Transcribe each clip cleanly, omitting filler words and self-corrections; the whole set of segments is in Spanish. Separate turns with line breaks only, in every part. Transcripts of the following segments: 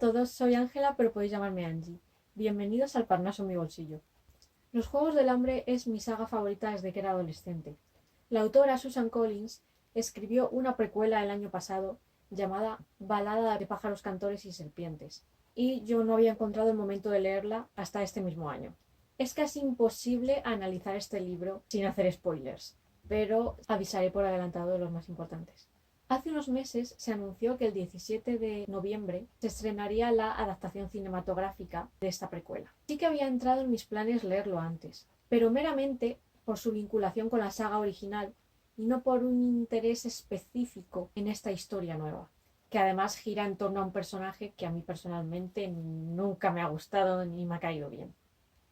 todos, soy Ángela, pero podéis llamarme Angie. Bienvenidos al Parnaso en mi bolsillo. Los Juegos del Hambre es mi saga favorita desde que era adolescente. La autora Susan Collins escribió una precuela el año pasado llamada Balada de pájaros cantores y serpientes, y yo no había encontrado el momento de leerla hasta este mismo año. Es casi imposible analizar este libro sin hacer spoilers, pero avisaré por adelantado de los más importantes. Hace unos meses se anunció que el 17 de noviembre se estrenaría la adaptación cinematográfica de esta precuela. Sí que había entrado en mis planes leerlo antes, pero meramente por su vinculación con la saga original y no por un interés específico en esta historia nueva, que además gira en torno a un personaje que a mí personalmente nunca me ha gustado ni me ha caído bien.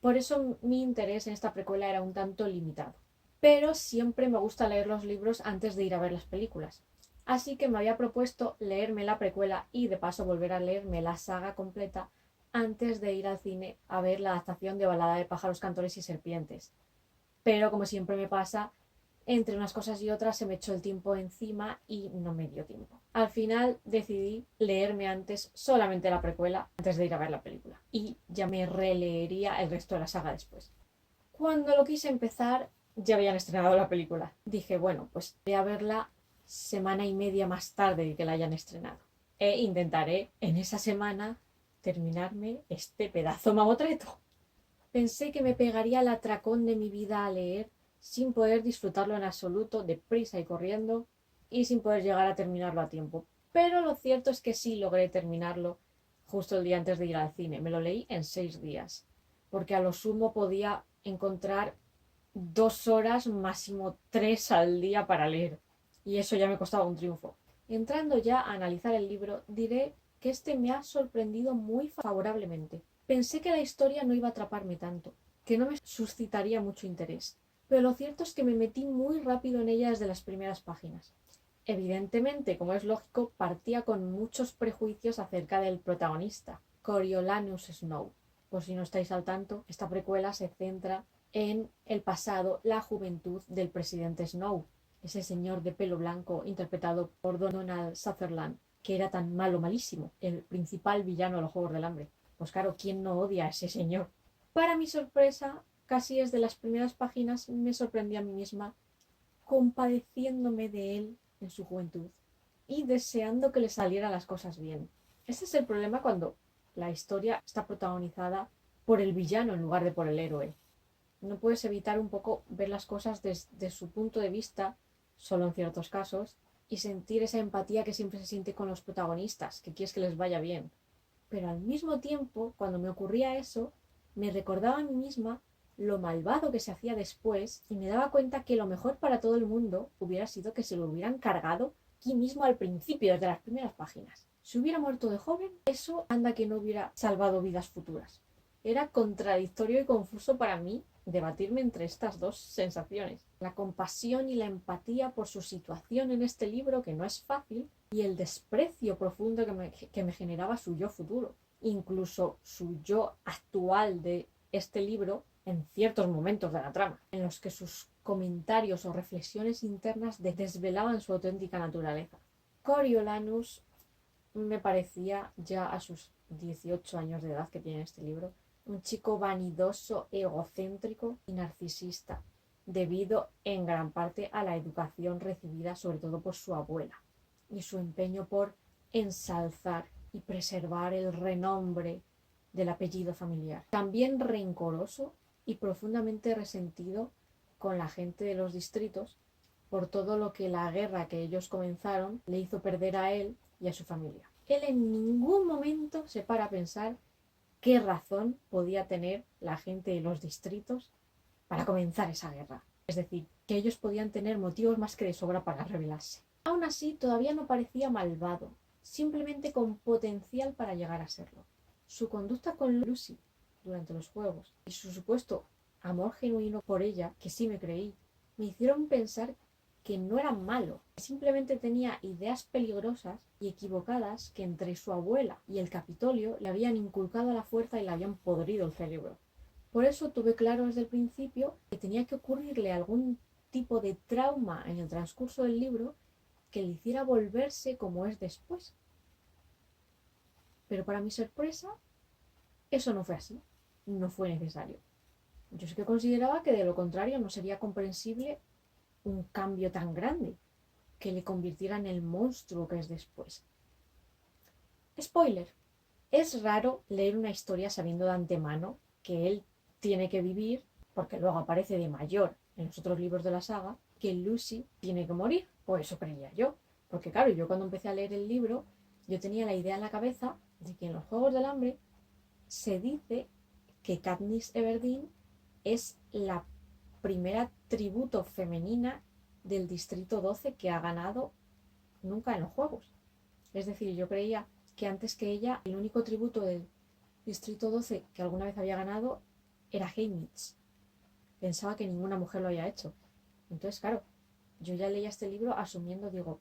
Por eso mi interés en esta precuela era un tanto limitado. Pero siempre me gusta leer los libros antes de ir a ver las películas. Así que me había propuesto leerme la precuela y de paso volver a leerme la saga completa antes de ir al cine a ver la adaptación de Balada de pájaros, cantores y serpientes. Pero como siempre me pasa, entre unas cosas y otras se me echó el tiempo encima y no me dio tiempo. Al final decidí leerme antes solamente la precuela antes de ir a ver la película y ya me releería el resto de la saga después. Cuando lo quise empezar ya habían estrenado la película. Dije, bueno, pues voy a verla semana y media más tarde de que la hayan estrenado. E intentaré en esa semana terminarme este pedazo mamotreto. Pensé que me pegaría el atracón de mi vida a leer sin poder disfrutarlo en absoluto, deprisa y corriendo, y sin poder llegar a terminarlo a tiempo. Pero lo cierto es que sí logré terminarlo justo el día antes de ir al cine. Me lo leí en 6 días, porque a lo sumo podía encontrar 2 horas, máximo 3 al día para leer. Y eso ya me costaba un triunfo. Entrando ya a analizar el libro, diré que este me ha sorprendido muy favorablemente. Pensé que la historia no iba a atraparme tanto, que no me suscitaría mucho interés, pero lo cierto es que me metí muy rápido en ella desde las primeras páginas. Evidentemente, como es lógico, partía con muchos prejuicios acerca del protagonista, Coriolanus Snow. Por si no estáis al tanto, esta precuela se centra en el pasado, la juventud del presidente Snow, ese señor de pelo blanco interpretado por Donald Sutherland, que era tan malo, malísimo, el principal villano de los Juegos del Hambre. Pues claro, ¿quién no odia a ese señor? Para mi sorpresa, casi desde las primeras páginas me sorprendí a mí misma, compadeciéndome de él en su juventud y deseando que le salieran las cosas bien. Ese es el problema cuando la historia está protagonizada por el villano en lugar de por el héroe. No puedes evitar un poco ver las cosas desde su punto de vista, solo en ciertos casos, y sentir esa empatía que siempre se siente con los protagonistas, que quieres que les vaya bien. Pero al mismo tiempo, cuando me ocurría eso, me recordaba a mí misma lo malvado que se hacía después y me daba cuenta que lo mejor para todo el mundo hubiera sido que se lo hubieran cargado aquí mismo al principio, desde las primeras páginas. Si hubiera muerto de joven, eso anda que no hubiera salvado vidas futuras. Era contradictorio y confuso para mí debatirme entre estas dos sensaciones. La compasión y la empatía por su situación en este libro, que no es fácil, y el desprecio profundo que me generaba su yo futuro. Incluso su yo actual de este libro en ciertos momentos de la trama, en los que sus comentarios o reflexiones internas desvelaban su auténtica naturaleza. Coriolanus me parecía, ya a sus 18 años de edad que tiene este libro, un chico vanidoso, egocéntrico y narcisista, debido en gran parte a la educación recibida sobre todo por su abuela y su empeño por ensalzar y preservar el renombre del apellido familiar. También rencoroso y profundamente resentido con la gente de los distritos por todo lo que la guerra que ellos comenzaron le hizo perder a él y a su familia. Él en ningún momento se para a pensar qué razón podía tener la gente de los distritos para comenzar esa guerra. Es decir, que ellos podían tener motivos más que de sobra para rebelarse. Aún así, todavía no parecía malvado, simplemente con potencial para llegar a serlo. Su conducta con Lucy durante los juegos y su supuesto amor genuino por ella, que sí me creí, me hicieron pensar que no era malo, simplemente tenía ideas peligrosas y equivocadas que entre su abuela y el Capitolio le habían inculcado a la fuerza y le habían podrido el cerebro. Por eso tuve claro desde el principio que tenía que ocurrirle algún tipo de trauma en el transcurso del libro que le hiciera volverse como es después. Pero para mi sorpresa, eso no fue así, no fue necesario. Yo sí que consideraba que de lo contrario no sería comprensible un cambio tan grande que le convirtiera en el monstruo que es después. Spoiler, es raro leer una historia sabiendo de antemano que él tiene que vivir, porque luego aparece de mayor en los otros libros de la saga, que Lucy tiene que morir, o eso creía yo. Porque claro, yo cuando empecé a leer el libro, yo tenía la idea en la cabeza de que en los Juegos del Hambre se dice que Katniss Everdeen es la primera tributo femenina del Distrito 12 que ha ganado nunca en los Juegos. Es decir, yo creía que antes que ella, el único tributo del Distrito 12 que alguna vez había ganado era Haymitch. Pensaba que ninguna mujer lo había hecho. Entonces, claro, yo ya leía este libro asumiendo, digo,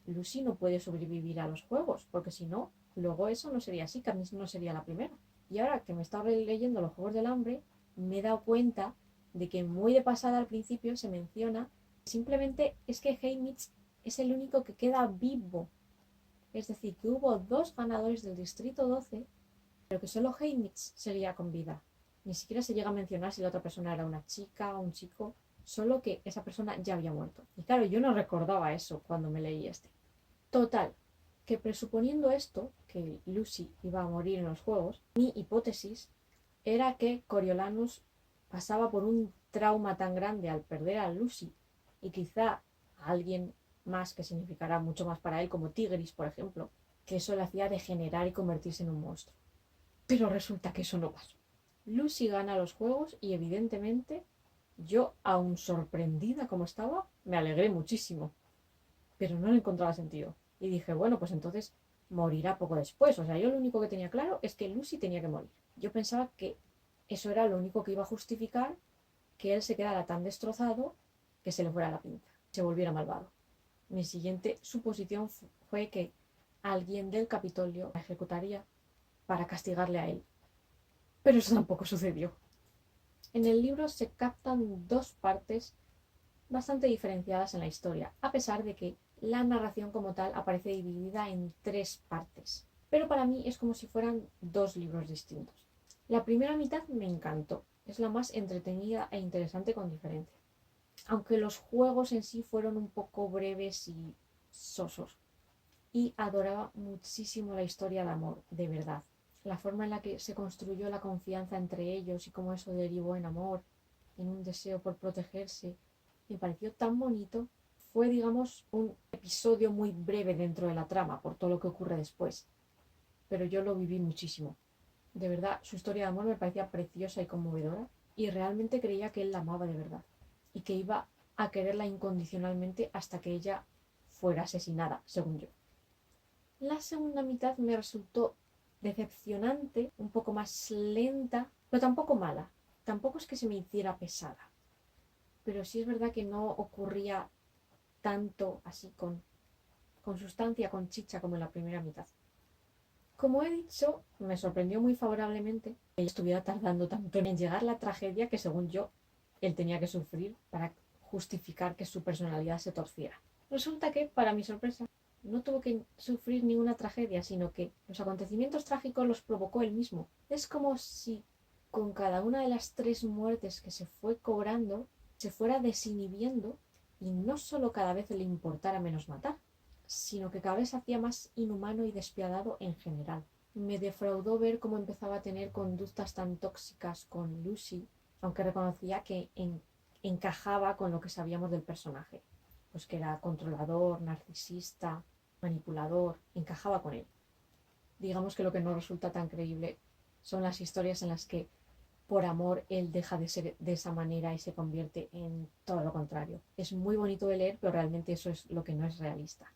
Lucy no puede sobrevivir a los Juegos, porque si no, luego eso no sería así, Katniss no sería la primera. Y ahora que me he estado leyendo los Juegos del Hambre, me he dado cuenta de que muy de pasada al principio se menciona, simplemente es que Haymitch es el único que queda vivo. Es decir, que hubo 2 ganadores del Distrito 12, pero que solo Haymitch seguía con vida. Ni siquiera se llega a mencionar si la otra persona era una chica o un chico, solo que esa persona ya había muerto. Y claro, yo no recordaba eso cuando me leí este. Total, que presuponiendo esto, que Lucy iba a morir en los Juegos, mi hipótesis era que Coriolanus pasaba por un trauma tan grande al perder a Lucy y quizá a alguien más que significará mucho más para él, como Tigris, por ejemplo, que eso le hacía degenerar y convertirse en un monstruo. Pero resulta que eso no pasó. Lucy gana los Juegos y evidentemente yo, aún sorprendida como estaba, me alegré muchísimo, pero no le encontraba sentido. Y dije, bueno, pues entonces morirá poco después. O sea, yo lo único que tenía claro es que Lucy tenía que morir. Yo pensaba que eso era lo único que iba a justificar que él se quedara tan destrozado que se le fuera la pinza, se volviera malvado. Mi siguiente suposición fue que alguien del Capitolio la ejecutaría para castigarle a él. Pero eso tampoco sucedió. En el libro se captan 2 partes bastante diferenciadas en la historia, a pesar de que la narración como tal aparece dividida en 3 partes. Pero para mí es como si fueran 2 libros distintos. La primera mitad me encantó, es la más entretenida e interesante con diferencia. Aunque los juegos en sí fueron un poco breves y sosos. Y adoraba muchísimo la historia de amor, de verdad. La forma en la que se construyó la confianza entre ellos y cómo eso derivó en amor, en un deseo por protegerse, me pareció tan bonito. Fue, digamos, un episodio muy breve dentro de la trama, por todo lo que ocurre después. Pero yo lo viví muchísimo. De verdad, su historia de amor me parecía preciosa y conmovedora, y realmente creía que él la amaba de verdad, y que iba a quererla incondicionalmente hasta que ella fuera asesinada, según yo. La segunda mitad me resultó decepcionante, un poco más lenta, pero tampoco mala. Tampoco es que se me hiciera pesada. Pero sí es verdad que no ocurría tanto así con sustancia, con chicha como en la primera mitad. Como he dicho, me sorprendió muy favorablemente que estuviera tardando tanto en llegar la tragedia que, según yo, él tenía que sufrir para justificar que su personalidad se torciera. Resulta que, para mi sorpresa, no tuvo que sufrir ninguna tragedia, sino que los acontecimientos trágicos los provocó él mismo. Es como si con cada una de las 3 muertes que se fue cobrando, se fuera desinhibiendo y no solo cada vez le importara menos matar, sino que cada vez se hacía más inhumano y despiadado en general. Me defraudó ver cómo empezaba a tener conductas tan tóxicas con Lucy, aunque reconocía que encajaba con lo que sabíamos del personaje, pues que era controlador, narcisista, manipulador, encajaba con él. Digamos que lo que no resulta tan creíble son las historias en las que por amor él deja de ser de esa manera y se convierte en todo lo contrario. Es muy bonito de leer, pero realmente eso es lo que no es realista.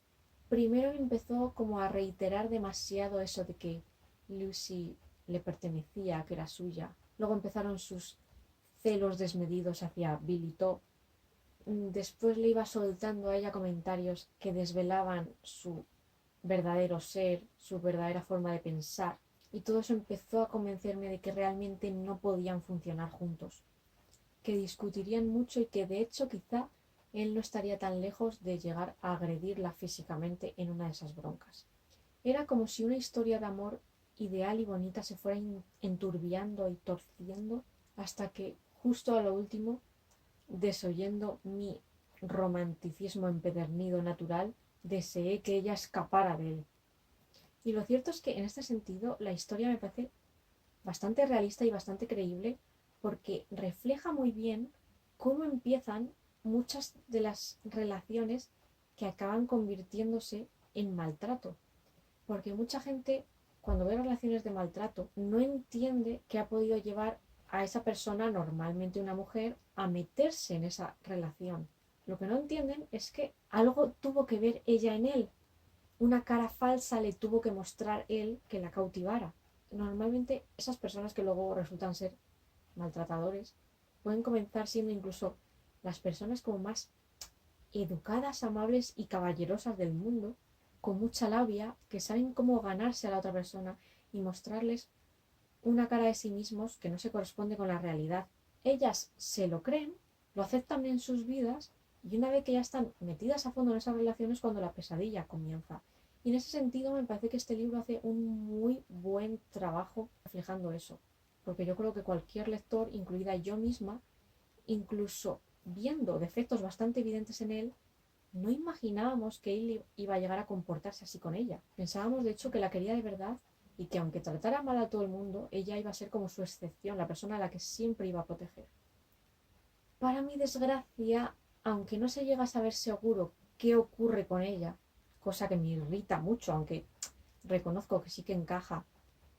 Primero empezó como a reiterar demasiado eso de que Lucy le pertenecía, que era suya. Luego empezaron sus celos desmedidos hacia Billy Top. Después le iba soltando a ella comentarios que desvelaban su verdadero ser, su verdadera forma de pensar. Y todo eso empezó a convencerme de que realmente no podían funcionar juntos, que discutirían mucho y que de hecho quizá él no estaría tan lejos de llegar a agredirla físicamente en una de esas broncas. Era como si una historia de amor ideal y bonita se fuera enturbiando y torciendo hasta que justo a lo último, desoyendo mi romanticismo empedernido natural, deseé que ella escapara de él. Y lo cierto es que en este sentido la historia me parece bastante realista y bastante creíble porque refleja muy bien cómo empiezan muchas de las relaciones que acaban convirtiéndose en maltrato. Porque mucha gente, cuando ve relaciones de maltrato, no entiende qué ha podido llevar a esa persona, normalmente una mujer, a meterse en esa relación. Lo que no entienden es que algo tuvo que ver ella en él. Una cara falsa le tuvo que mostrar él que la cautivara. Normalmente esas personas que luego resultan ser maltratadores pueden comenzar siendo incluso las personas como más educadas, amables y caballerosas del mundo, con mucha labia, que saben cómo ganarse a la otra persona y mostrarles una cara de sí mismos que no se corresponde con la realidad. Ellas se lo creen, lo aceptan en sus vidas y una vez que ya están metidas a fondo en esas relaciones cuando la pesadilla comienza. Y en ese sentido me parece que este libro hace un muy buen trabajo reflejando eso. Porque yo creo que cualquier lector, incluida yo misma, incluso viendo defectos bastante evidentes en él, no imaginábamos que él iba a llegar a comportarse así con ella. Pensábamos, de hecho, que la quería de verdad y que aunque tratara mal a todo el mundo, ella iba a ser como su excepción, la persona a la que siempre iba a proteger. Para mi desgracia, aunque no se llega a saber seguro qué ocurre con ella, cosa que me irrita mucho, aunque reconozco que sí que encaja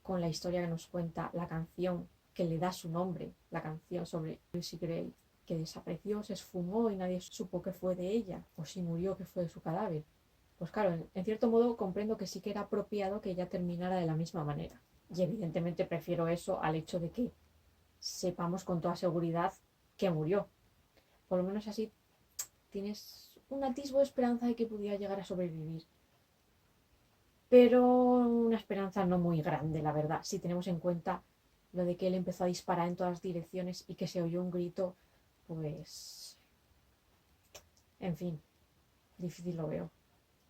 con la historia que nos cuenta la canción que le da su nombre, la canción sobre Lucy Gray, que desapareció, se esfumó y nadie supo qué fue de ella, o si murió, qué fue de su cadáver. Pues claro, en cierto modo comprendo que sí que era apropiado que ella terminara de la misma manera. Y evidentemente prefiero eso al hecho de que sepamos con toda seguridad que murió. Por lo menos así tienes un atisbo de esperanza de que pudiera llegar a sobrevivir. Pero una esperanza no muy grande, la verdad, si tenemos en cuenta lo de que él empezó a disparar en todas direcciones y que se oyó un grito, pues... En fin, difícil lo veo.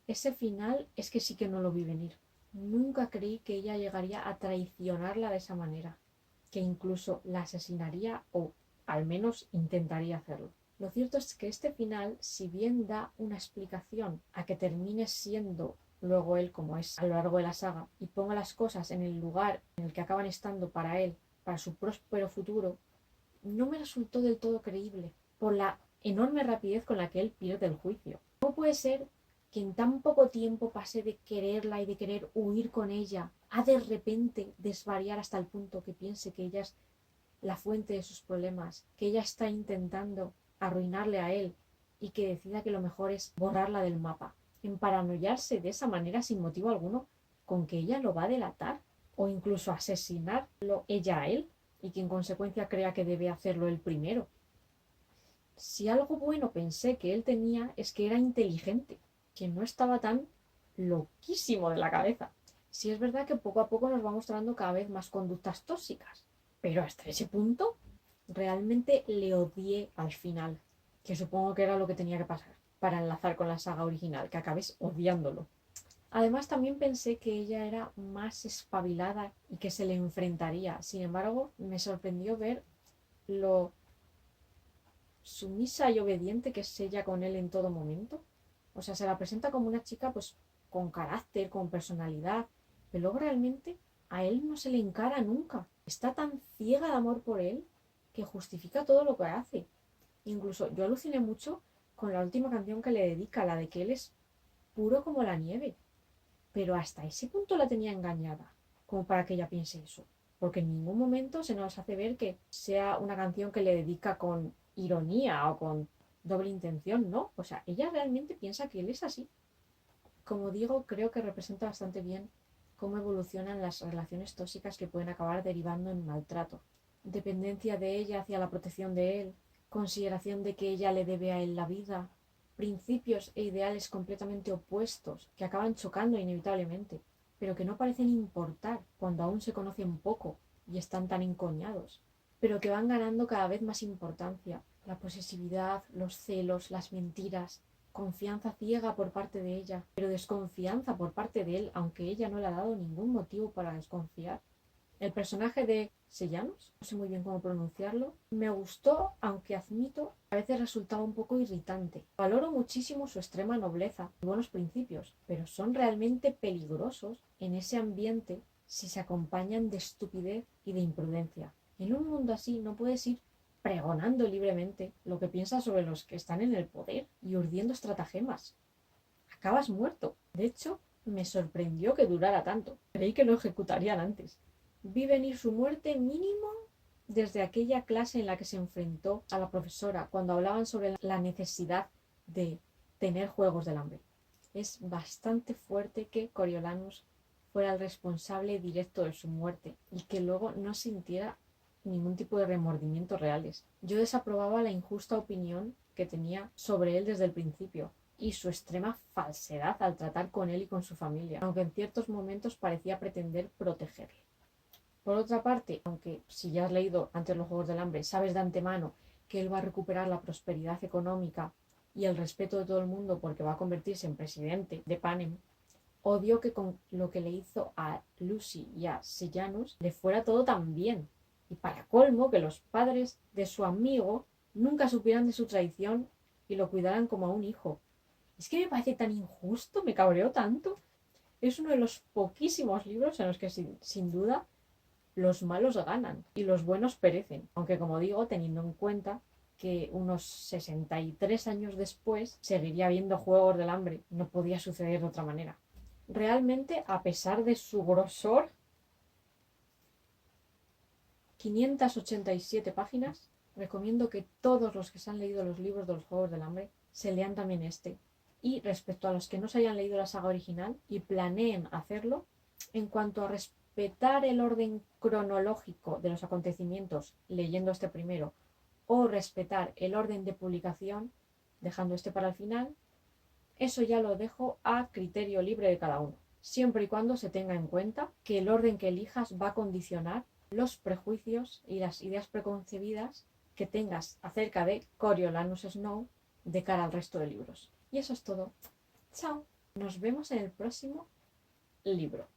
Ese final es que sí que no lo vi venir. Nunca creí que ella llegaría a traicionarla de esa manera, que incluso la asesinaría o al menos intentaría hacerlo. Lo cierto es que este final, si bien da una explicación a que termine siendo luego él como es a lo largo de la saga y ponga las cosas en el lugar en el que acaban estando para él, para su próspero futuro, no me resultó del todo creíble por la enorme rapidez con la que él pierde el juicio. ¿Cómo puede ser que en tan poco tiempo pase de quererla y de querer huir con ella a de repente desvariar hasta el punto que piense que ella es la fuente de sus problemas, que ella está intentando arruinarle a él y que decida que lo mejor es borrarla del mapa, en paranoiarse de esa manera sin motivo alguno con que ella lo va a delatar o incluso asesinarlo ella a él y que en consecuencia crea que debe hacerlo él primero? Si algo bueno pensé que él tenía es que era inteligente, que no estaba tan loquísimo de la cabeza. Sí es verdad que poco a poco nos va mostrando cada vez más conductas tóxicas, pero hasta ese punto realmente le odié al final, que supongo que era lo que tenía que pasar para enlazar con la saga original, que acabes odiándolo. Además también pensé que ella era más espabilada y que se le enfrentaría. Sin embargo, me sorprendió ver lo sumisa y obediente que es ella con él en todo momento. O sea, se la presenta como una chica pues con carácter, con personalidad, pero luego realmente a él no se le encara nunca. Está tan ciega de amor por él que justifica todo lo que hace. Incluso yo aluciné mucho con la última canción que le dedica, la de que él es puro como la nieve. Pero hasta ese punto la tenía engañada, como para que ella piense eso. Porque en ningún momento se nos hace ver que sea una canción que le dedica con ironía o con doble intención, ¿no? O sea, ella realmente piensa que él es así. Como digo, creo que representa bastante bien cómo evolucionan las relaciones tóxicas que pueden acabar derivando en maltrato. Dependencia de ella hacia la protección de él, consideración de que ella le debe a él la vida, principios e ideales completamente opuestos que acaban chocando inevitablemente, pero que no parecen importar cuando aún se conocen poco y están tan encoñados, pero que van ganando cada vez más importancia. La posesividad, los celos, las mentiras, confianza ciega por parte de ella, pero desconfianza por parte de él, aunque ella no le ha dado ningún motivo para desconfiar. El personaje de Sellanos, no sé muy bien cómo pronunciarlo, me gustó, aunque admito, a veces resultaba un poco irritante. Valoro muchísimo su extrema nobleza y buenos principios, pero son realmente peligrosos en ese ambiente si se acompañan de estupidez y de imprudencia. En un mundo así no puedes ir pregonando libremente lo que piensas sobre los que están en el poder y urdiendo estratagemas. Acabas muerto. De hecho, me sorprendió que durara tanto. Creí que lo ejecutarían antes. Vi venir su muerte mínimo desde aquella clase en la que se enfrentó a la profesora cuando hablaban sobre la necesidad de tener juegos del hambre. Es bastante fuerte que Coriolanus fuera el responsable directo de su muerte y que luego no sintiera ningún tipo de remordimientos reales. Yo desaprobaba la injusta opinión que tenía sobre él desde el principio y su extrema falsedad al tratar con él y con su familia, aunque en ciertos momentos parecía pretender protegerle. Por otra parte, aunque si ya has leído antes los Juegos del Hambre, sabes de antemano que él va a recuperar la prosperidad económica y el respeto de todo el mundo porque va a convertirse en presidente de Panem, odio que con lo que le hizo a Lucy y a Sejanus le fuera todo tan bien. Y para colmo, que los padres de su amigo nunca supieran de su traición y lo cuidaran como a un hijo. Es que me parece tan injusto, me cabreó tanto. Es uno de los poquísimos libros en los que sin duda los malos ganan y los buenos perecen. Aunque como digo, teniendo en cuenta que unos 63 años después seguiría habiendo Juegos del Hambre. No podía suceder de otra manera. Realmente, a pesar de su grosor, 587 páginas, recomiendo que todos los que se han leído los libros de los Juegos del Hambre se lean también este. Y respecto a los que no se hayan leído la saga original y planeen hacerlo, en cuanto a respetar el orden cronológico de los acontecimientos leyendo este primero o respetar el orden de publicación dejando este para el final, eso ya lo dejo a criterio libre de cada uno, siempre y cuando se tenga en cuenta que el orden que elijas va a condicionar los prejuicios y las ideas preconcebidas que tengas acerca de Coriolanus Snow de cara al resto de libros. Y eso es todo. Chao. Nos vemos en el próximo libro.